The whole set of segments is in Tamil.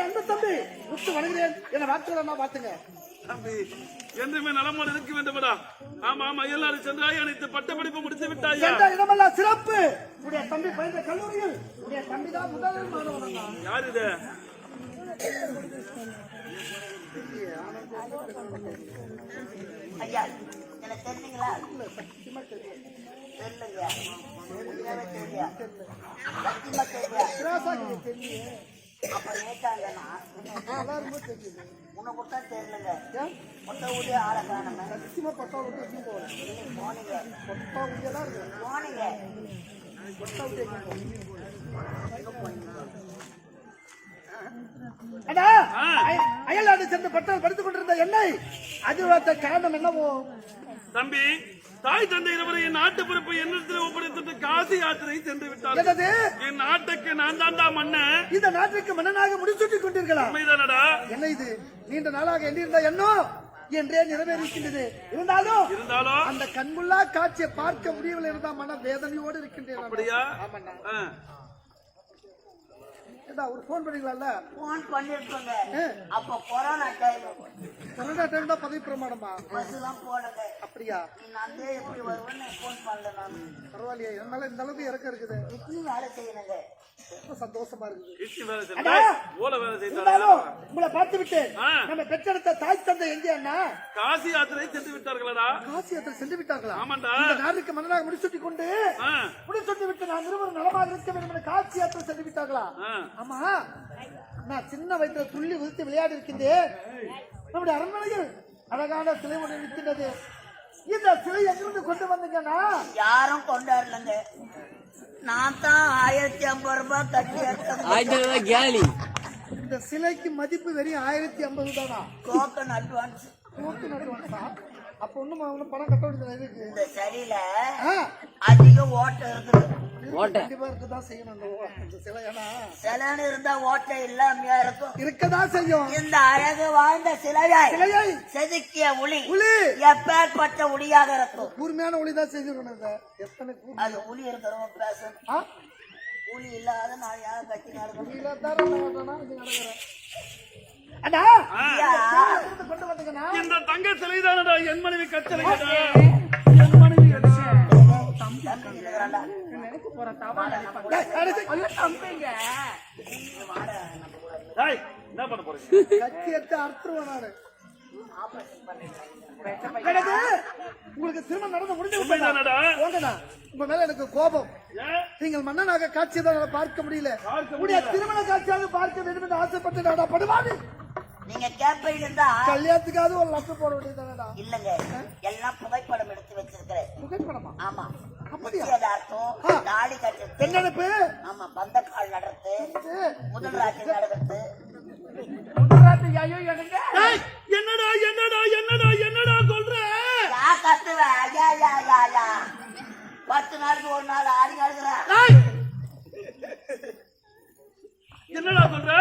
அந்த தம்பி முத்து வணங்குகிறேன். என்ன வார்த்தை பாத்துங்க தம்பி, என்றுமே நலமோடு இருக்க வேண்டும்டா. ஆமா ஆமா, எல்லாரும் சென்றாய், அனைத்து பட்டப்படிப்பு முடித்து விட்டாயா? இடமெல்லாம் சிறப்பு. உடைய தம்பி பயின்ற கல்லூரியில் உடைய தம்பி தான் முதல் மாணவன். யார் இது? ஐயா, எனக்கு தெரியுங்களா? தெரியலையா? அப்புறம் நேற்றாங்கண்ணா உன்னை கொடுத்தா தெரியலங்க. மொத்த ஊழிய ஆளை காணுங்க. அயல்நாடு சென்று பட்டம் படித்துக் கொண்டிருந்த என்னை அது காரணம் என்னவோ தம்பி, தாய் தந்தை இருவரையும் நாட்டு பொறுப்பு என்னிடத்தில் ஒப்படைத்துட்டு காசி யாத்திரை சென்று விட்டார். என் நாட்டுக்கு நான் தாண்டா மன்னன். இந்த நாட்டுக்கு மன்னனாக முடிசூட்டிக் கொண்டிருக்கலாம். உண்மைதானடா? என்ன இது நீண்ட நாளாக எண்ணிருந்த எண்ணம் என்றே நிறைவேறியிருக்கின்றது. இருந்தாலும் அந்த கண்முள்ளா காட்சியை பார்க்க முடியவில்லை இருந்தால் மன வேதனையோடு இருக்கின்றேன். அப்படியா? ஒரு போன் பண்ணீங்களா? போன் பண்ணிருக்கோங்க. அப்ப கொரோனா டைம் தான் பதவி பிரமாணமா பஸ்லாம் போடுங்க. அப்படியா? நான் எப்படி வருவேன்னு போன் பண்ணல. நான் பரவாயில்லையே, என்னால இந்த அளவுக்கு இறக்க இருக்குது. இப்பயும் வேலை செய்யணுங்க. சந்தோஷமா இருக்குது. உங்களை பார்த்து விட்டு நம்ம பெற்றெடுத்த தாய் தந்தை எங்கே அண்ணா? காசி யாத்திரை சென்று விட்டார்களா? காசி யாத்திரை சென்று விட்டார்களா? ஆமாண்டா. இந்த நாட்டுக்கு மன்னனாக முடிசூட்டி கொண்டு முடிசூட்டி விட்டு நான் இருவரும் நலமாக இருக்க வேண்டும் என காசி யாத்திரை சென்று விட்டார்களா? ஆமா, நான் சின்ன வயசுல துள்ளி விழுத்து விளையாடி இருக்கின்றேன். நம்முடைய அரண்மனையில் அழகான சிலை ஒன்று நிற்கின்றது. இந்த சிலை எங்கிருந்து கொண்டு வந்தீங்கன்னா? யாரும் கொண்டாடலங்க. நான் தான் 1050 ரூபாய் கட்டி எடுத்தேன். இந்த சிலைக்கு மதிப்பு வெறும் 1050 தானா? Token advance. டோக்கன் அட்வான்ஸா? அப்ப ஒண்ணும் பணம் கட்ட வேண்டியது இருக்கு. இந்த சரியில அதிக ஓட்டை இருக்குது. கண்டிப்பா இருக்கதான் செய்யணும். இந்த சிலை சிலைன்னு இருந்தா ஓட்டை இல்லாமையா இருக்கும். இருக்கதான் செய்யும். இந்த அழகு வாழ்ந்த சிலையை செதுக்கிய ஒளி எப்பேற்பட்ட ஒளியாக இருக்கும். கூர்மையான ஒளிதான் செஞ்சிருக்கணும். எத்தனை அது ஒளி இருக்கிறவங்க பேசணும். ஒளி இல்லாத நான் யாரும் கட்டி நடக்கணும். இந்த தங்க சிலைதானடா என் மனைவி கச்சலை. என்ன பண்ண போறீங்க? கத்தி எடுத்து அறுத்துருவேன் நானு. உங்களுக்கு திருமணம் நடந்து முடிஞ்சு உங்க மேல எனக்கு கோபம். நீங்கள் மன்னனாக காட்சியை தான் பார்க்க முடியல. உடைய திருமண காட்சியாக பார்க்க வேண்டும் என்று ஆசைப்பட்டு நாடா படுவாரு. நீங்க கேப்பையில இருந்தா கல்யாணத்துக்காவது ஒரு லட்சம் போட வேண்டியதானடா? இல்லங்க, எல்லாம் புகைப்படம் எடுத்து வச்சிருக்கிறேன். புகைப்படமா? ஆமா. அப்படியா? தாடி கட்டு, பெண்ணெடுப்பு, ஆமா, பந்த கால் நடத்து, முதல் ராத்திரி நடத்து. என்னடா என்னடா என்னடா என்னடா சொல்ற? கத்துவ 10 நாளுக்கு ஒரு நாள் ஆடி நடக்குற. என்னடா சொல்ற?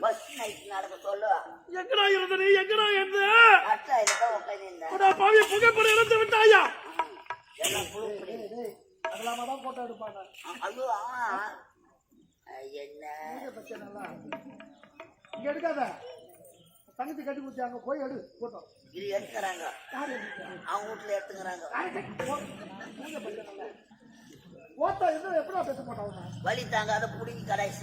பஸ் நைட் நடக்க சொல்லுவா. எங்கடா இருந்த நீ? எங்கடா இருந்த? பாவி புகைப்படம் எடுத்து விட்டாயா? அதெல்லாம் போட்டோ எடுப்பாங்க. ஐயோ என்ன இங்க எடுக்காத. தங்கச்சி கட்டி குடிச்சாங்க, போய் எடு போட்டோ. இது எடுத்துக்கிறாங்க, அவங்க வீட்டுல எடுத்துக்கிறாங்க. போட்டோ எதுவும் எப்படா பேச மாட்டாங்க? வலி தாங்காத புடிங்கி கடைசி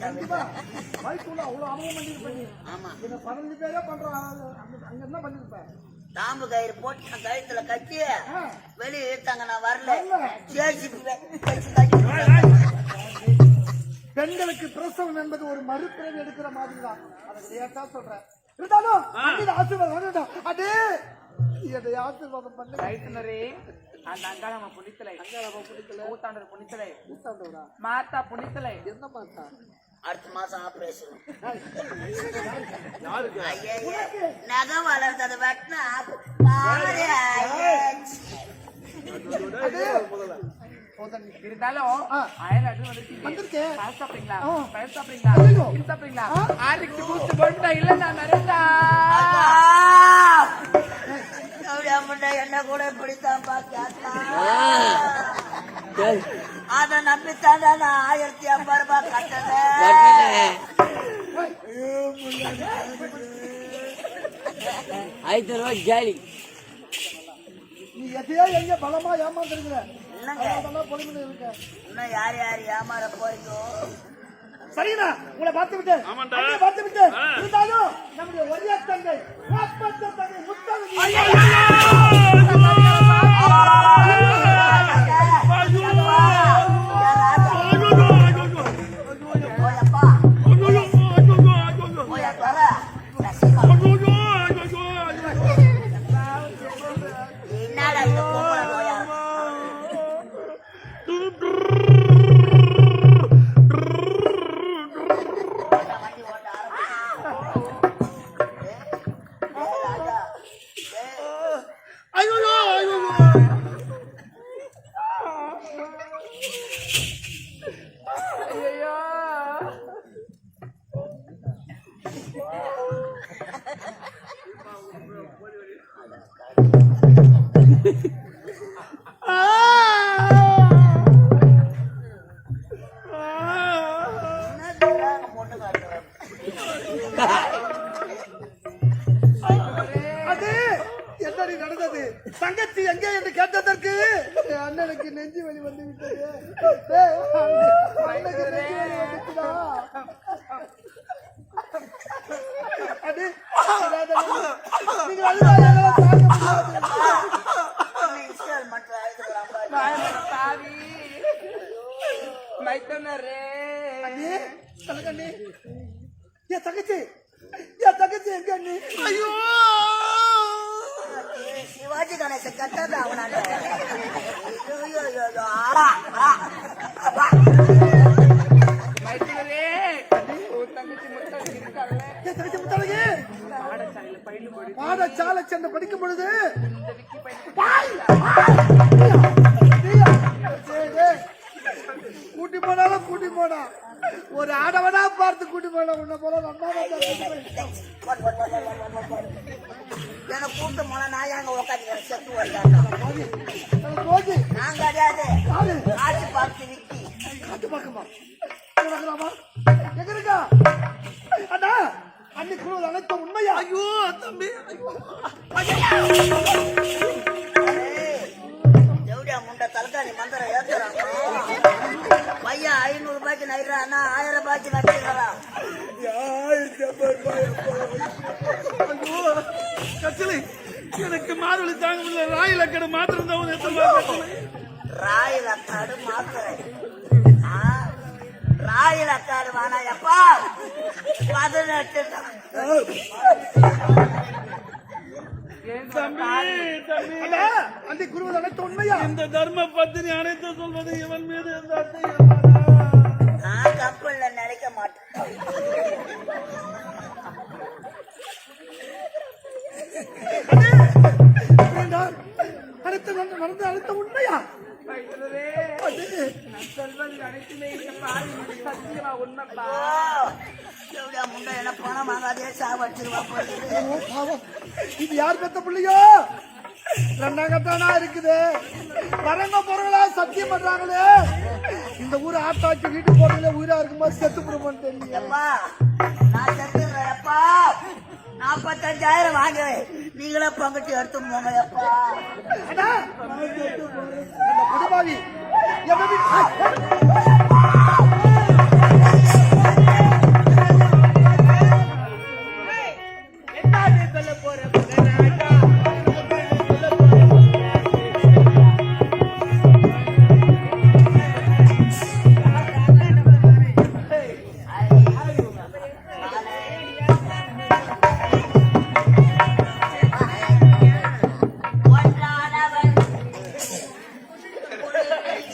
வயசுல அவ்வளவு அனுபவம் பண்ணிருப்பேன். ஆமா, இதை 15 பேரே பண்றாங்க. அங்க என்ன பண்ணிருப்பேன்? தாம்பு கயிறு போட்டு கழுத்துல கட்டி வெளியே எடுத்தாங்க. நான் வரல. பெண்களுக்கு பிரசவம் என்பது ஒரு மறுபிறவி எடுக்கிற மாதிரி தான். அதை சொல்றேன். இருந்தாலும் ஆசீர்வாதம் அதே இதை ஆசீர்வாதம் பண்ணு. அந்த அங்காளம்ம புனித்தலை, ஊத்தாண்டர் புனித்தலை, ஊத்தாண்டோரா மாத்தா புனித்தலை. என்ன மாத்தா? அடுத்த மாசம் ஆபரேஷன். நகம் வளர்ந்தது வெட்டினா இருந்தாலும் அயல் வந்திருக்கேன். என்ன கூட இப்படித்தான் பாத்தா அதை நம்பித்தான் நான் 1050 ரூபாய் கட்டணேன். 5 ரூபாய் ஜாலி. நீ எதையோ எங்க பலமா ஏமாந்துருக்கிற. என்னங்க இன்னும் யார் யார் ஏமாற போறீங்க? சரிண்ணா, உங்களை பார்த்து விட்டேன். ஆமாண்டா. அங்கே பார்த்து விட்டேன். இருந்தாலும் நம்முடைய ஒரே தங்கை முத்தழகி என்னடா இந்த பொம்பளை நோயா? வண்டி ஓட்ட ஐயோ அது என்னடி நடந்தது? தங்கச்சி எங்கே என்று கேட்டதற்கு அண்ணனுக்கு நெஞ்சு வலி வந்து விட்டது. அண்ணனுக்கு நெஞ்சு வலி வந்துச்சுடா. அது நீங்கள் அழுதா என்னால தாங்க முடியாது. இன்ஸ்டால்மெண்ட் ஆயிடுறாங்க. பாவி மைத்தனரே அண்ணே, தலகண்ணே, என் தங்கச்சி எங்க அண்ணே? ஐயோ, சிவாஜி கணேசன் கட்டது அவனால. மைத்தனரே உன் தங்கச்சி முத்தம் இருக்காங்களே என் தங்கச்சி முத்தழகி பாடசாலையில பயிலும் போது பாடசாலை சென்று படிக்கும் பொழுது இந்த விக்கி பையன் கூட்டி போனாலும் கூட்டி போனா, ஒரு ஆடவனா பார்த்து கூட்டி போன. உன்ன போல எனக்கு கூப்பிட்டு போனா நான் எங்க உட்காந்து செத்து வருதாங்க. நான் கிடையாது, காட்சி பார்த்து விக்கி. காட்டு பார்க்கமா எங்க இருக்கா அண்ணா? அன்னி குழுவது அனைத்து உண்மையா? ஐயோ தம்பி, ஜவுடியா முண்டை தலக்காணி மந்திரம் ஏத்துறாங்க. பையன் 500 ரூபாய்க்கு நைறானா 1000 ரூபாய்க்கு நடிச்சுக்கிறான். கச்சலை எனக்கு மாறுவழி தாங்க முடியல. ராயில கடை மாத்திரம் தான் எத்தனை ராயில காடு மாத்திரை, ராயில காடு வானா எப்பா 18 தான். தம்பி அண்ணா, அன்னி குழுவது அனைத்து உண்மையா? இந்த தர்ம பத்தினி அனைத்து சொல்வது இவன் மீது எந்த அர்த்தம் நான் கப்பல்ல நினைக்க மாட்டேன். அனைத்து நடந்த அனைத்து உண்மையா? மைத்தனரே நான் சொல்வது அனைத்துமே இந்த பாவி சத்தியமா உண்மைப்பா. ஜவுடியா முண்டை என்ன பணம் வாங்காதே சாவச்சிருவா போகுது. பாவம், இது யார் பெத்த பிள்ளையோ? ரெண்டாங்கத்தானா இருக்குது. வரங்க பொருளா சத்தியம் பண்றாங்களே, இந்த ஊர் ஆட்டாக்கி வீட்டுக்கு போறதுல உயிரா இருக்கும்போது செத்து போடுமான்னு தெரியல. எப்பா நான் செத்துறேன் எப்பா. 45,000 வாங்குவேன், நீங்களே பங்கிட்டு எடுத்து போங்க எப்பா. அண்ணா, அந்த குடிபாவி ஒன்றானவன்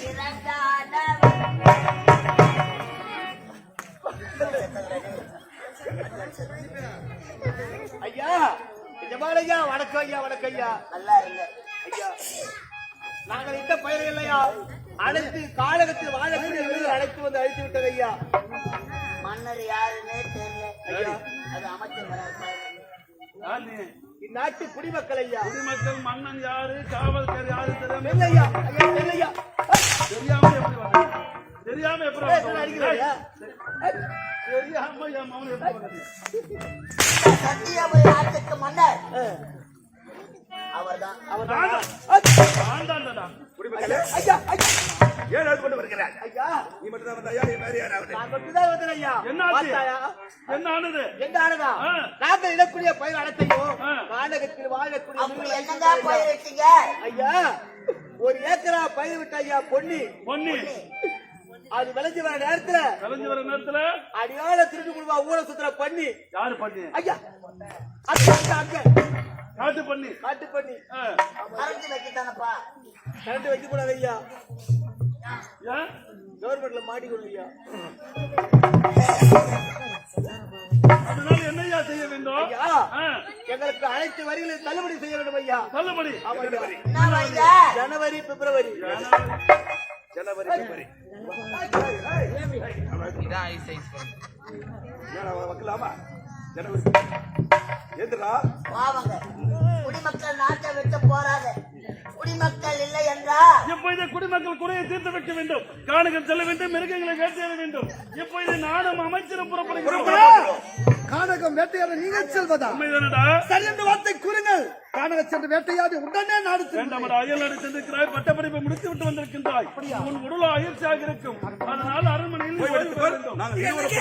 இரண்டானவன். ஐயா, ஜமாலையா, வணக்கம் ஐயா, வணக்கம் ஐயா. நல்லா இருங்க ஐயா, நாங்கள் இந்த பயிரை இல்லையா அனைத்து காலகத்தில் வாழக்கூடிய வீடு அழைத்து வந்து அழைத்து விட்டது ஐயா. மன்னர் யாருன்னே தெரியல. அது அமைச்சர் இந்நாட்டு குடிமக்கள் ஐயா. குடிமக்கள் மன்னன் யாரு, காவல்கார் யாரு தெரியாம ஐயா, ஐயா, ஐயா, தெரியாம தெரியாம எப்படி அடிக்கிறாயா? தெரியாம என் மகன் எப்படி வந்தது? சத்தியபுரி நாட்டுக்கு மன்னர் அவர்தான். ஆண்டாண்டா. ஐயா, ஐயா. ஐயா, நீ மட்டும் தான் வந்தாயா? வேற யாராவது? நான் மட்டும்தான் வந்தேன் ஐயா. என்னாச்சு? பார்த்தாயா? என்ன ஆனது? என்ன ஆனதா? நாங்கள் இடக்கூடிய பயிர் அனைத்தையும் கானகத்தில் வாழக்கூடிய அப்படி என்னங்க போயிருக்கீங்க? ஐயா, 1 ஏக்கரா பயிர் விட்ட ஐயா பொன்னி. பொன்னி அது விளைஞ்சு வர நேரத்துல கலைஞ்சு வர நேரத்துல அடியால திருட்டு குடும்பா ஊரை சுத்துற பண்ணி. யாரு பண்ணி? ஐயா, அங்க காட்டு பண்ணி. காட்டு பண்ணி கரண்ட் வைக்கத்தானப்பா. கரண்ட் வைக்க கூடாது ஐயா. ஏன்? கவர்மெண்ட்ல மாட்டிக்கணும் ஐயா. அதனால என்னையா செய்ய வேண்டும்? ஐயா, எங்களுக்கு அனைத்து வரிகளையும் தள்ளுபடி செய்ய வேண்டும் ஐயா. தள்ளுபடி. ஆமா ஐயா. என்ன வைங்க? ஜனவரி பிப்ரவரி வைக்கலாமா? எதுடா? பாவங்க குடிமக்கள் நாட்டை விட்டு போறாங்க. குடிமக்கள் இல்லை என்றா இப்பொழுது குடிமக்கள் குறையை தீர்த்து வைக்க வேண்டும். காணுகள் செல்ல வேண்டும், மிருகங்களை வேட்டையாட வேண்டும். இப்பொழுது நானும் அமைச்சரும் புறப்படுகிறோம். கானகம் வேட்டையாட நீங்கள் செல்வதா? உண்மைதானடா? சரி என்ற வார்த்தை கூறுங்கள். கானக சென்று வேட்டையாடி உடனே நாடு செல்லுங்கள். வேண்டாமடா, அயல் நாடு சென்றிருக்கிறாய், பட்டப்படிப்பை முடித்து விட்டு வந்திருக்கின்றாய். உன் உடலோ அயற்சியாக இருக்கும். அதனால் அரண்மனையில் ஓய்வு பெற வேண்டும். நாங்கள் இருவரும்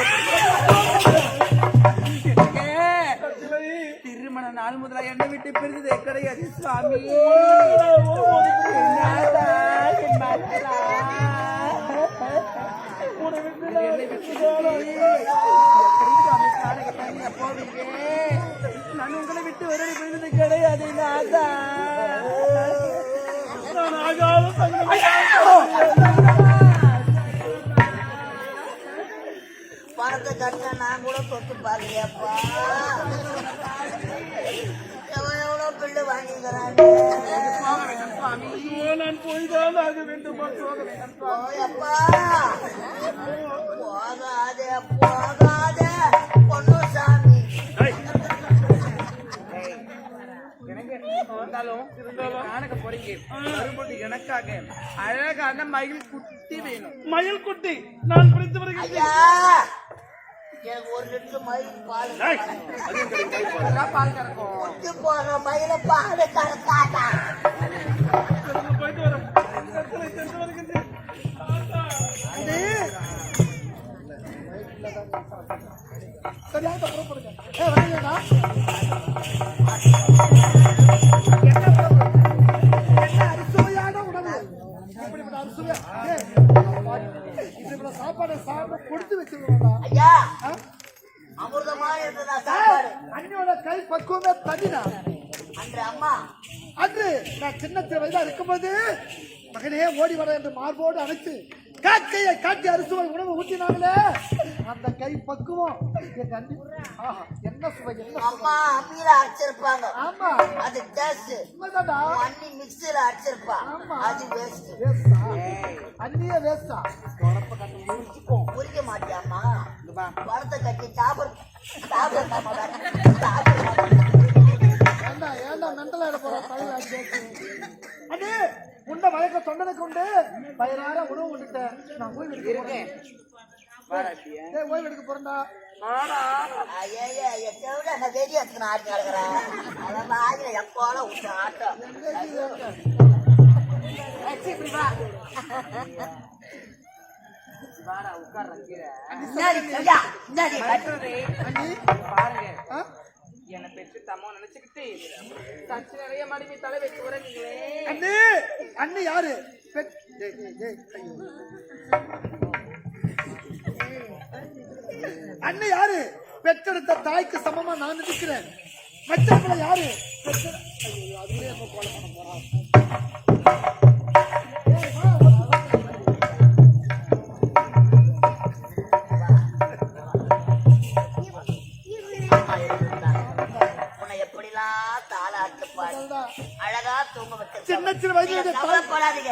திருமண நாள் முதலா என்னை விட்டு பிரிந்ததே கிடையாது சுவாமி. நான் உங்களை விட்டு வரவே பிரிந்தது கிடையாது. நான் ஆகாத தங்கம். பணத்தை கட்ட நான் கூட தொட்டு பாக்குறியாப்பா. எவ்வளவு பில்லு வாங்கிக்கிறாங்க. ஐயோ, நான் போய்தான் ஆக வேண்டுமா? போயப்பா போகாதே போகாதே பொண்ணு சாமி. காணக்க போறீங்க வரும்போது எனக்காக அழகான மயில் குட்டி வேணும். மயில் குட்டி நான் பிடித்து வருகிறேன். ஐயா, எனக்கு 1 லிட்டர் மயில் பால் பால் கறக்கும். குட்டி போடுற மயில பால் கறக்காட்டா. போயிட்டு வரோம். சென்று வருகின்றேன். சரியாக புறப்படுங்க. வரீங்களா? என்ன அரிசுவையான உணவு. இப்படிப்பட்ட அரிசுவை இப்படிப்பட்ட சாப்பாடு சாப்பிட கொடுத்து வச்சிருக்கா. ஐயா, அமிர்தமா இருந்ததா சாப்பாடு. அண்ணியோட கை பக்குவமே தனினா. அன்று அம்மா அன்று நான் சின்ன வயதா இருக்கும்போது மகனே ஓடி வர என்று மார்போடு அணைத்து காக்கையை காட்டி அரிசுவை உணவு ஊட்டினாங்களே, அந்த கை பக்குவம் என் அண்ணி. ஆஹா, என்ன சுவை, என்ன சுவை. அம்மா அம்மியில அரைச்சிருப்பாங்க. ஆமா, அது டேஸ்ட். உண்மைதான்டா. அண்ணி மிக்சியில அரைச்சிருப்பா. ஆமா. அது வேஸ்ட். வேஸ்டா? அண்ணியே வேஸ்டா? புரிக்க மாட்டியாமா? பணத்தை கட்டி ஏண்டா மெண்டலா போற அண்ணே, உண்ட வழக்க தொண்டனை கொண்டு பயிரார உணவு கொண்டுட்டேன். நான் ஓய்வு எடுக்கிறேன். ஓய்வு எடுக்க போறேன்டா. வெறி எடுத்துன்னு ஆட்டி கிடக்குறேன். அதான் ஆகிற எப்போல விட்டு ஆட்டம். பாருங்க, என்னை பெற்று தம்மோ நினைச்சுக்கிட்டு சச்சு நிறைய மடிமை தலை வைக்க உறங்குங்களே. அண்ணே, அண்ணி யாரு? அண்ணி யாரு? பெற்றெடுத்த தாய்க்கு சமமா நான் நினைக்கிறேன். மற்றவங்களை யாரு? அதுவே கோல பண்ண போறான். அழகா தூங்க வச்சு சின்ன சின்ன வயசுல கவலைப்படாதீங்க.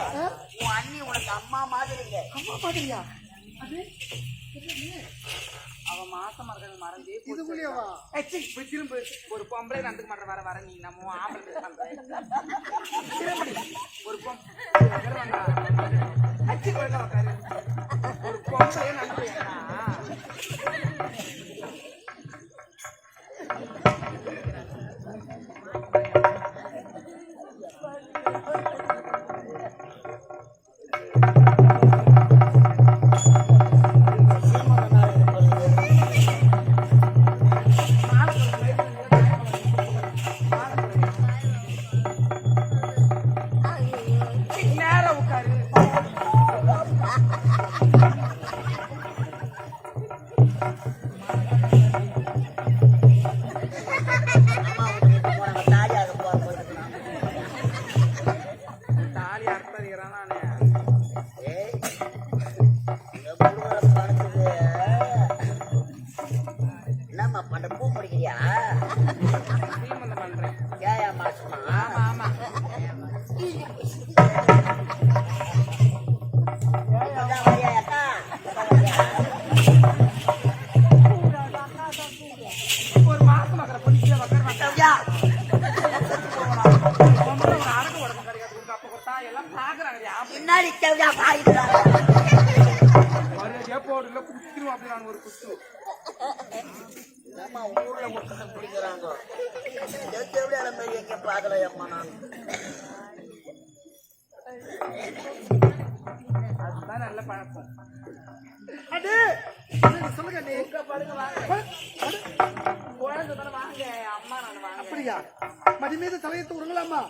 உன் அண்ணி உனக்கு அம்மா மாதிரிங்க. அம்மா மாதிரியா? அவ மாசமா இருக்கிறது மறந்தே இதுக்குள்ளேவா? திரும்ப ஒரு பொம்பளை நடந்துக்க மாட்டேன். வர வர நீ நம்ம ஆம்பளை பண்றேன். ஒரு பொம்பளையே நம்புறீங்களா? நேரா உட்காரு. அம்மா வீட்டுக்கு போனாங்க தாலி ஆக போறது. தாலி அறுத்தறிகிறான் நானே. ஏய் இந்த புழுவரை படுத்துது. என்னம்மா பண்ற பூ முடிக்கிறியா? சீமந்தம் பண்றேன். ஏயா மாசமா? ஆமா ஆமா. இதான் வரியா அக்கா? இதான் வரியா? ஒரு மாசம் மகர பொண்ணுக்கே உட்கார மாட்டேன். ஐயா, பொம்பளை ஒரு அடக்கு உடம்பு கிடைக்காது. அப்ப கொடுத்தா எல்லாம் பாக்குறாங்க. பின்னாடி தேவையா பாயுதுடா. மரியாதையா போடுல குத்துருவோம் அப்படி நான் ஒரு குத்து. அம்மா ஊர்ல முட்டை பிடிக்கிறாங்க. தேவையான மாதிரி எங்க பாக்கலையம்மா நான். அதுதான் நல்ல பழக்கம். அடே சொல்லுங்க நீ படுங்க வாங்க. குழந்தை தானே வாங்க. அம்மா நான் வாங்க. அப்படியா? மடி மீது தலையத்து உருங்கலாமா?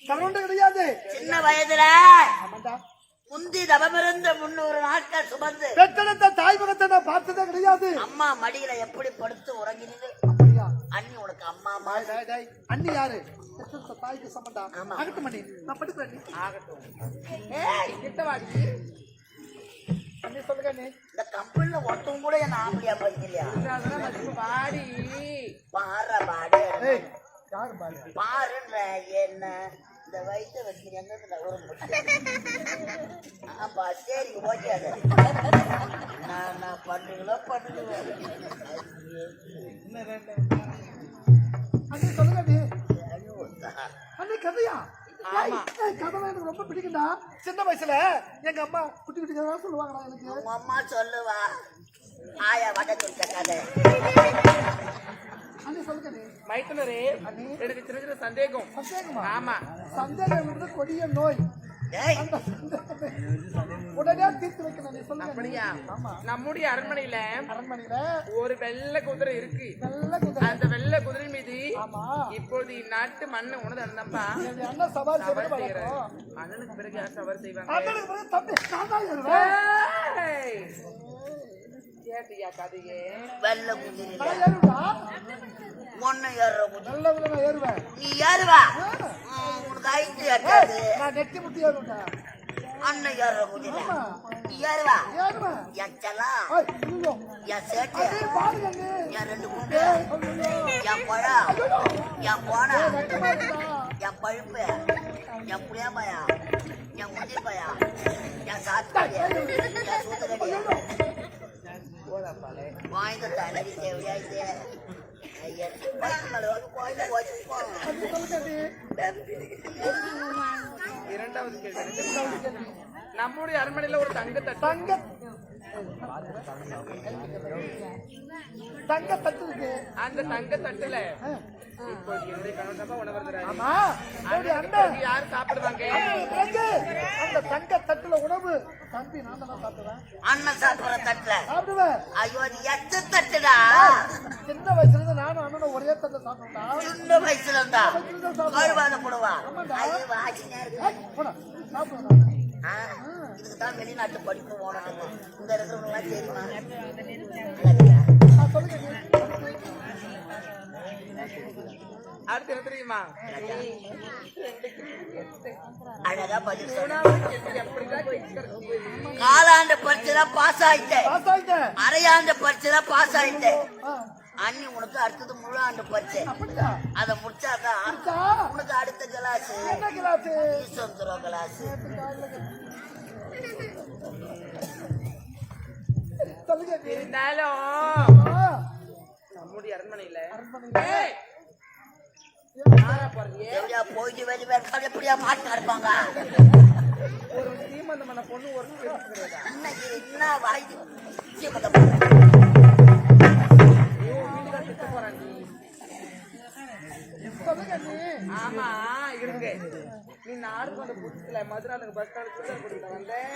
தரவுண்டு கிடையாது. சின்ன வயதுல ஆமாண்டா. முந்தி தவமிருந்த 300 நாட்கள் சுமந்து பெற்றெடுத்த தாய் முகத்தை நான் பார்த்ததே கிடையாது. அம்மா மடியில எப்படி படுத்து உறங்கினது. அப்படியா? அண்ணி உனக்கு அம்மா அம்மா. டேய், டேய், டேய். அண்ணி யாரு? பெற்றெடுத்த தாய்க்கு சம்பந்தா? ஆமா. ஆகட்டும் அண்ணி, நான் படுக்கிறேன் அண்ணி. ஆகட்டும். ஏய் கிட்ட வாடி. அண்ணி சொல்லுங்க அண்ணி. இந்த கம்பெனில ஒருத்தவங்க கூட என்ன ஆம்பளையா படிக்கலையா? அதெல்லாம் மதிப்பு வாடி. பாரு பாடு ஏய், யாரு பாரு? பாருன்ற என்ன இந்த வயசை வச்சு எங்க ஒரு ஆமா சரி ஓகே. நான் பண்ணுங்களோ பண்ணுவேன். அண்ணி சொல்லுங்க அண்ணி. அண்ணி கதையா? ஆமா. ஏய், கதை எனக்கு ரொம்ப பிடிக்கும்டா. சின்ன வயசுல எங்க அம்மா குட்டி குட்டி கதை சொல்லுவாங்கடா எனக்கு. உங்க அம்மா சொல்லுவா ஆயா வட சொல்லிட்ட கதை. அண்ணி சொல்லுங்க அண்ணி. மைத்துனரே எனக்கு சின்ன சின்ன சந்தேகம். சந்தேகமா? ஆமா. சந்தேகம் என்பது கொடிய நோய். ஏய் அந்த சந்தேகத்தை உடனே தீர்த்து வைக்கணும் அண்ணி. சொல்லுங்க அண்ணி. அப்படியா? ஆமா. நம்முடைய அரண்மனையில அரண்மனையில ஒரு வெள்ளை குதிரை இருக்கு. நல்ல குதிரை. அந்த வெள்ளை குதிரை மீது ஆமா. இப்பொழுது இந்நாட்டு மண்ணை உணர்ந்து அண்ணப்பா இது என்ன சவாரி சவாரி செய்யறது செய்யறாரு. வழக்கம். அண்ணனுக்கு பிறகு யார் சவாரி செய்வாங்க? அண்ணனுக்கு பிறகு தம்பி நான் தான் ஏறுவேன். ஏய்! கேட்டியா கதையே? வெள்ள குதிரை நான் ஏறுவேன்டா. ஒன்னு ஏறுற குதிரை நல்ல குதிரை நான் ஏறுவேன். நீ ஏறுவா. உனக்கு ஐந்து ஏற்காது. நான் நெட்டி முட்டி ஏறுவேன்டா. அண்ணன் ஏறுற குதிரை ஆமா. நீ ஏறுவா. ஏறுவேன். என் செல்லம் ஐய், ஐயோ. என் சேட்டு அண்ணி, பாருங்க அண்ணி. என் 2 குண்டு ஏய், ஐயோ. என் பழம் என் போன ஏய், வெக்கமா இருக்குடா. என் பழுப்பு என் புளியாம்பயா என் முந்திப்பயா என் சாத்தாடி என் சூத்துக்கடி வாய்ந்த தண்ணி தேவையா இது அண்ணி சொல்லுங்க அண்ணி. இரண்டாவது கேள்வி. நம்முடைய அரண்மனையில ஒரு தங்க தட்டு. தங்க தட்டு இருக்கு. அந்த தங்க தட்டுல இப்போது என்னுடைய கணவன் உணவருகிறாரு. ஆமா. என்னுடைய அண்ணன் யாரு சாப்பிடுவாங்க? பிறகு அந்த தங்க தட்டுல உணவு தம்பி நான் தான் சாப்பிடுவேன். அண்ணன் சாப்பிடுற தட்டுல சாப்பிடுவேன். ஐயோ அது எத்த தட்டுடா. சின்ன வயசுல இருந்து நானும் அண்ணனும் ஒரே தட்டுல சாப்பிட்டா. சின்ன வயசுல இருந்தா கழுவாத போடுவா. ஐயோ வாசினே இருக்கு. இதுக்குதான் வெளிநாட்டு படிப்பு போனது. இந்த இருக்கிறவங்க தெரியுமா? அடுத்து என்ன தெரியுமா? அழகா பதில் சொன்ன. எப்படிதான் கேட்கறது? காலாண்டு பரிட்சையில பாஸ் ஆயிட்டேன். அரையாண்டு பரிட்சையில பாஸ் ஆயிட்டேன். அண்ணி உனக்கு அடுத்தது முழு ஆண்டு பரிட்சை. அத முடிச்சாதான் உனக்கு அடுத்த கிளாஸ் ஈஸ்வரம் கிளாஸ். இருந்தாலும் நம்முடைய அரண்மனையில ஏய்! யாரா போறீங்க? எப்படியா போயிட்டு வெளியே எப்படியா மாட்டா இருப்பாங்க? ஒரு சீமந்தம் பண்ண பொண்ணு ஒரு கிடையாது. இன்னைக்கு என்ன வாய்ப்பு வீடு தான் செத்து போறான் நீ. சொல்லுங்க நீ. ஆமா இருக்கு. நீ நாடுக்கு வந்த புதுசுல மதுரானுக்கு பஸ் ஸ்டாண்ட் சுத்தம் கொடுத்த வந்தேன்.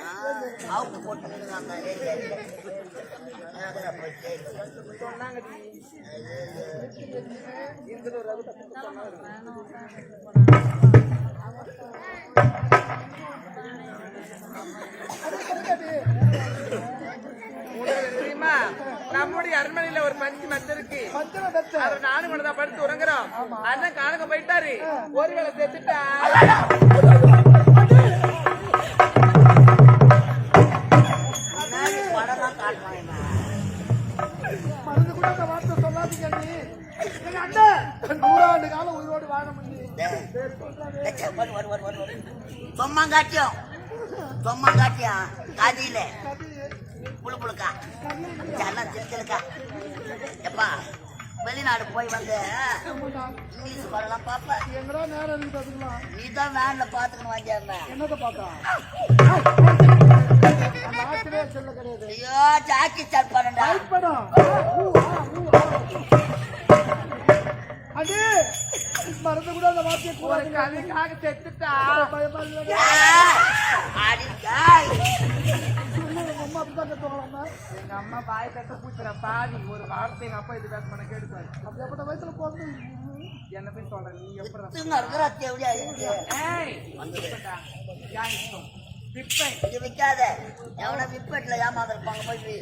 அவங்க போட்டு அந்த ஏரியாவில் சொன்னாங்க இருந்துட்டு ஒரு ரகு தப்பு சொன்னாங்க. உங்களுக்கு தெரியுமா நம்முடைய அரண்மனையில ஒரு பஞ்சு மெத்த இருக்கு. மஞ்சள் வெத்த. அது நானும் கொண்டுதான் படுத்து உறங்குறோம். அண்ணன் காணுங்க போயிட்டாரு. ஒருவேளை செத்துட்டா படம்லாம் காட்டுவாங்க. மருந்து கூட அந்த வார்த்தை சொல்லாதீங்க நீ. எங்க அண்ணன் 100 ஆண்டு காலம் உயிரோடு வாழ முடியும். சொம்மங்காட்டியம் காதியில புழுக்கா எல்லாம் திருச்சிருக்கா. எப்பா வெளிநாடு போய் வந்து இங்கிலீஷ் படம் பாப்ப. எங்கடா நேரம் இருக்கு பாத்தீங்களா? நீ தான் வேன்ல பாத்துக்கணும் வாங்கியாருந்த. என்னத்தை பார்த்தா? அந்த ஆத்திரே சொல்ல கிடையாது. ஐயோ ஜாக்கி சார் படம்டா. படம். அடி மருந்து கூட அந்த வார்த்தையை ஒரு கூடாது. கதைக்காக செத்துட்டா பயமா இல்லை. அடிக்காய் அம்மா அப்படிதான் கத்துவாங்க. எங்க அம்மா பாய் கட்ட பூச்சுற பாதி ஒரு வார்த்தை எங்க அப்பா இது பேச பண்ண கேட்டுக்காரு. அப்படி எப்பட்ட வயசுல போறது என்ன போய் சொல்றேன் நீ எப்படி இருக்கிற தேவையா இருக்கு. ஏய் வந்துட்டா யா இஷ்டம் விப்பேன் இது விற்காத எவனா விப்பேட்ல ஏமாந்துருப்பாங்க போய்.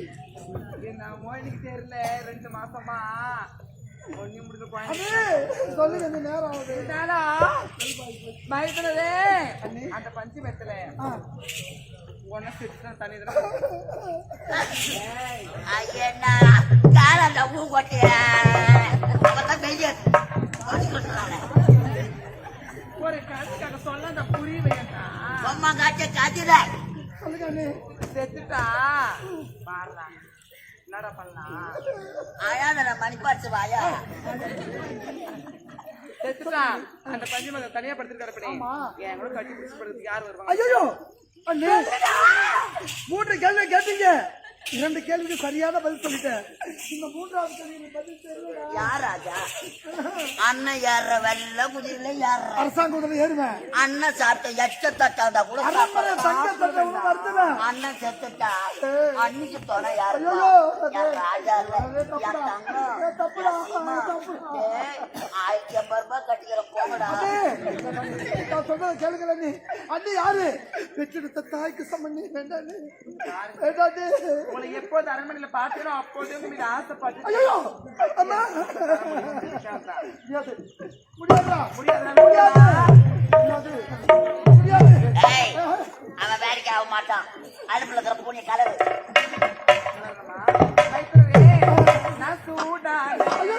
நான் மோயினுக்கு தெரியல 2 மாசமா ஒண்ணு முடிஞ்சு அது சொல்லுங்க இந்த நேரம் ஆகுது. பயத்துலதே அந்த பஞ்சு மெத்தல ஒன்ன சிட்டு தண்ணி ஐயா கால அந்த ஊ கொட்டிய ஒரு கதைக்காக சொல்ல அந்த புரிய வைக்கா அம்மா காய்ச்ச காய்ச்சல சொல்லுங்க அண்ணே. செத்துட்டா பாருடா என்னடா பண்ணலாம் அழாத மணிப்பாச்சு வாயா. செத்துட்டா அந்த பஞ்சு மெத்த தனியா படுத்துருக்காரு. என் கூட கட்டி பிடிச்சு படுறதுக்கு யார் வருவாங்க? ஐயோ அண்ணே 3 கேள்வி கேட்டீங்க. 2 கேள்விக்கு சரியான பதில் சொல்லிட்டேன். இந்த 3வது கேள்வி பதில் தெரியலடா. யார் ராஜா? அண்ணன் ஏற வெள்ள குதிரையில ஏற அரசாங்கத்துல ஏறுவேன். அண்ணன் சாப்பிட்ட எச்ச தட்டாந்தா கூட அரண்மனை தங்கத்தை ஒண்ணு வருதுவேன். அண்ணன் செத்துட்டா அன்னைக்கு துணை யாரு? ஐயோ என் ராஜா இல்ல அது தப்புடா. என் தங்கம் அது தப்புடா. என் தப்புடா. 1080 ரூபாய் கட்டிக்கிற போகடா. நான் சொல்றத கேளுங்க நீ. அண்ணி யாரு? பெற்றெடுத்த தாய்க்கு சம்மந்தி வேண்டானே. வேண்டானே. உங்களை எப்போது அரண்மனையில பார்த்தேனோ அப்போதே உங்களுக்கு ஆசைப்பட்டு ஐயோ அம்மா முடியாது. முடியாதா? முடியாதுடா, முடியாது. முடியாது. ஏய், அவன் வேலைக்கு ஆக மாட்டான். அடுப்புல இருக்கிற பூனை கலரு நான் சூடா ஐயோ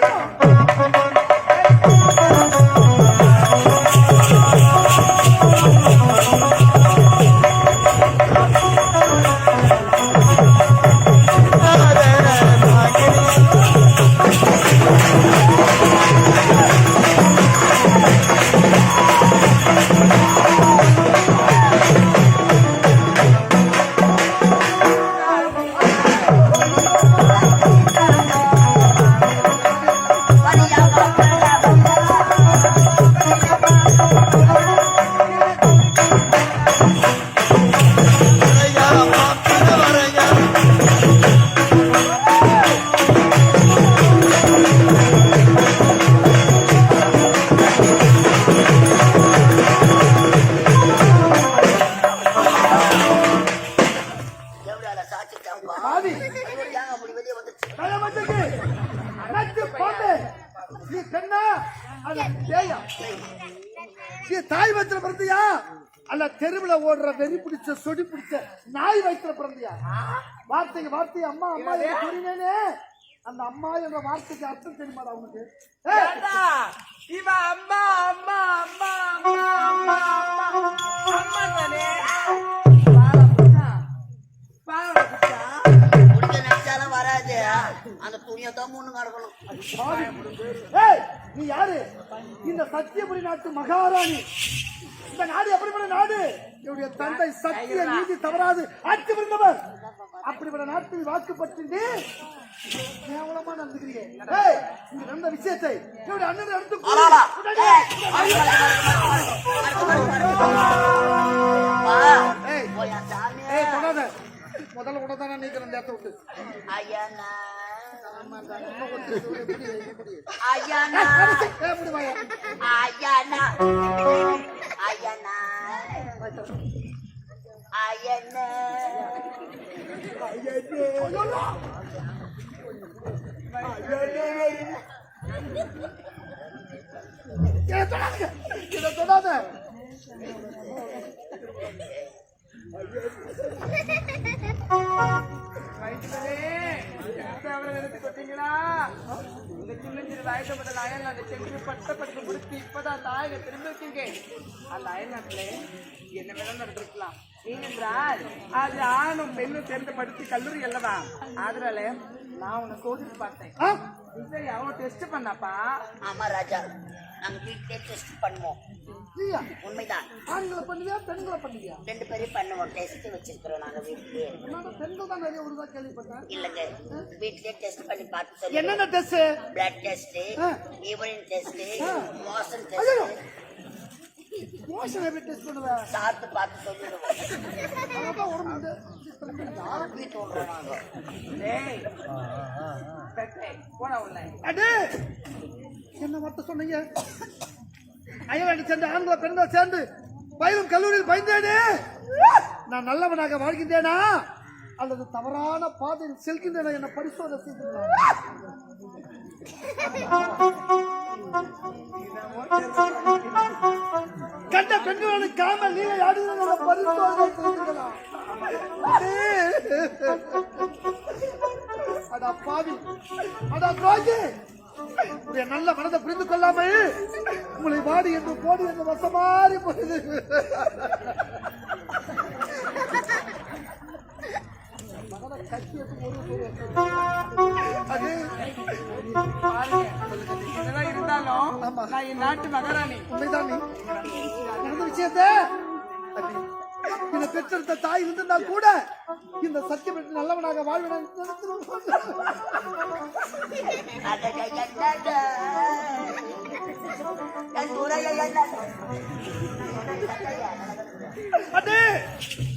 தாய் வயிற்றுல பிறந்தியா அல்ல தெருவுல ஓடுற வெறி பிடிச்ச சொடி பிடிச்ச நாய் வயிற்றுல பிறந்தியா? வார்த்தைக்கு வார்த்தை அம்மா அம்மா புரியுனே. அந்த அம்மா என்ற வார்த்தைக்கு அர்த்தம் தெரியுமாடா உனக்கு? இவன் அம்மா அம்மா அம்மா அம்மா அம்மா அம்மா அம்மா தானே நினைச்சாலும் வராது. அந்த துணியை தான் மூணு கிடக்கணும். நீ யாரு? இந்த சத்தியபுரி நாட்டு மகாராணி இந்த நாடு எப்படிப்பட்ட நாடு? என்னுடைய தந்தை சத்திய நீதி தவறாது ஆட்சி புரிந்தவர். அப்படிப்பட்ட நாட்டில் வாக்குப்பட்டு கேவலமா நடந்துக்கிறீங்க. இங்க நடந்த விஷயத்தை என்னுடைய அண்ணன் எடுத்து தொடாத. முதல்ல உடனே நீக்கிற இந்த இடத்த விட்டு. ஐயாண்ணா தொடாத. இப்பதான் தாயக திரும்ப இருக்கீங்க. அந்த அயல்நாட்டுல என்ன வேணாலும் நடந்திருக்கலாம். ஏனென்றால் அது ஆணும் பெண்ணும் சேர்ந்து படித்து கல்லூரி அல்லவா. அதனால நான் உன்னை சோதிச்சு பார்த்தேன். அவன் டெஸ்ட் பண்ணப்பா. ஆமா ராஜா, நாங்க வீட்லயே டெஸ்ட் பண்ணுவோம். உண்மைதான். ஆண்களை பண்ணுவியா பெண்களை பண்ணுவியா? 2 பேரையும் பண்ணுவோம். டெஸ்ட் வச்சிருக்கிறோம் நாங்க வீட்லயே. பெண்கள் தான் நிறைய உருவா கேள்விப்பட்டேன். இல்லங்க, வீட்லயே டெஸ்ட் பண்ணி பார்த்து சொல்லி. என்னென்ன test? Blood test, urine test, motion test. Motion எப்படி டெஸ்ட் பண்ணுவ? சாப்பிட்டு பார்த்து சொல்லிடுவோம். அதான் உடம்பு யாருமே தோன்றோம் நாங்க. போன உள்ள அடே என்ன வார்த்தை சொன்னீங்க? அயல்நாடு சென்று ஆண்களை பெண்களை சேர்ந்து பயிலும் கல்லூரியில் பயந்தேனே, நான் நல்லவனாக வாழ்கின்றேனா அல்லது தவறான பாதையில் செல்கின்றேனா என்ன பரிசோதனை செய்கின்றேன். கண்ட பெண்களுக்கு காமல் நீங்க ஆடுகிற பரிசோதனை செய்கின்றலாம். அடா பாவி, அடா துரோகி, உடைய நல்ல மனதை புரிந்து கொள்ளாமல் உங்களை வாடி என்று போடு என்று வசமாறி போகுது. இருந்தாலும் நான் என் நாட்டு மகாராணி. உண்மைதான். நீ நடந்த விஷயத்த இந்த பெற்றெடுத்த தாய் இருந்திருந்தால் கூட இந்த சத்தியம் பெற்று நல்லவனாக வாழ்வன.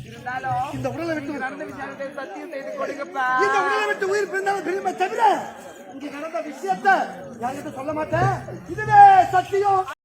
இருந்தாலும் இந்த உடலை விட்டு நடந்த விஷயத்தை சத்தியம் செய்து கொடுங்கப்பா. இந்த உடலை விட்டு உயிர் பிரிந்தாலும் பிரிமை தவிர இங்க நடந்த விஷயத்த யார்கிட்ட சொல்ல மாட்டேன். இதுவே சத்தியம்.